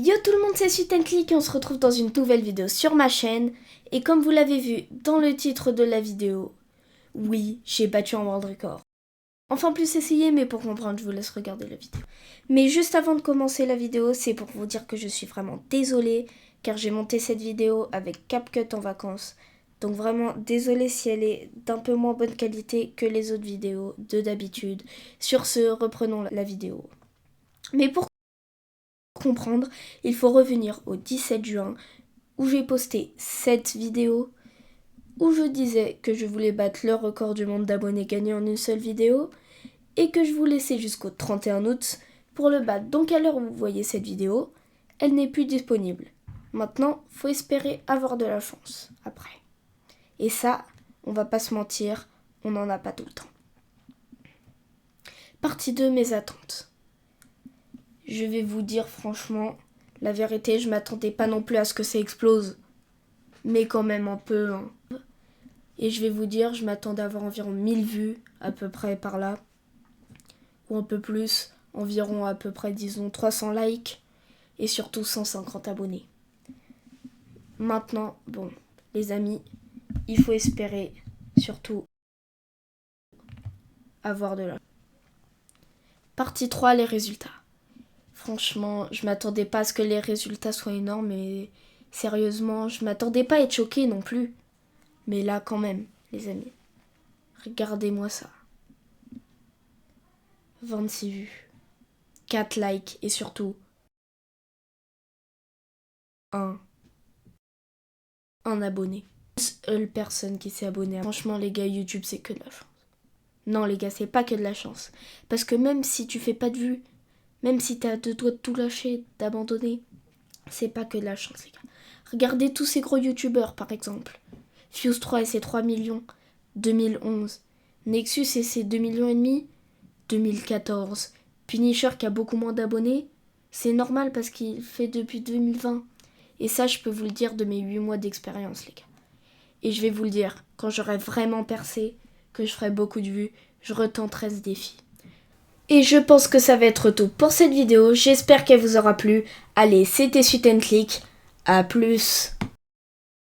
Yo tout le monde, c'est Suite & Click et on se retrouve dans une nouvelle vidéo sur ma chaîne. Et comme vous l'avez vu dans le titre de la vidéo, oui, j'ai battu un world record. Enfin plus essayer, mais pour comprendre, je vous laisse regarder la vidéo. Mais juste avant de commencer la vidéo, c'est pour vous dire que je suis vraiment désolée, car j'ai monté cette vidéo avec CapCut en vacances. Donc vraiment désolée si elle est d'un peu moins bonne qualité que les autres vidéos de d'habitude. Sur ce, reprenons la vidéo. Mais pour comprendre, il faut revenir au 17 juin où j'ai posté cette vidéo où je disais que je voulais battre le record du monde d'abonnés gagnés en une seule vidéo et que je vous laissais jusqu'au 31 août pour le battre. Donc à l'heure où vous voyez cette vidéo, elle n'est plus disponible. Maintenant, faut espérer avoir de la chance après. Et ça, on va pas se mentir, on n'en a pas tout le temps. Partie 2, mes attentes. Je vais vous dire franchement, la vérité, je m'attendais pas non plus à ce que ça explose. Mais quand même un peu. Hein. Et je vais vous dire, je m'attendais à avoir environ 1000 vues, à peu près par là. Ou un peu plus, environ à peu près, disons, 300 likes. Et surtout 150 abonnés. Maintenant, bon, les amis, il faut espérer, surtout, avoir de la... Partie 3, les résultats. Franchement, je m'attendais pas à ce que les résultats soient énormes, mais sérieusement, je m'attendais pas à être choquée non plus. Mais là, quand même, les amis, regardez-moi ça. 26 vues, 4 likes et surtout un abonné. Une seule personne qui s'est abonnée. Franchement, les gars, YouTube, c'est que de la chance. Non, les gars, c'est pas que de la chance. Parce que même si tu fais pas de vues, même si t'as deux doigts de tout lâcher, d'abandonner, c'est pas que de la chance, les gars. Regardez tous ces gros youtubeurs, par exemple. Fuse 3 et ses 3 millions, 2011. Nexus et ses 2 millions et demi, 2014. Punisher qui a beaucoup moins d'abonnés, c'est normal parce qu'il fait depuis 2020. Et ça, je peux vous le dire de mes 8 mois d'expérience, les gars. Et je vais vous le dire, quand j'aurai vraiment percé, que je ferai beaucoup de vues, je retenterai ce défi. Et je pense que ça va être tout pour cette vidéo. J'espère qu'elle vous aura plu. Allez, c'était Suite & Click. À plus.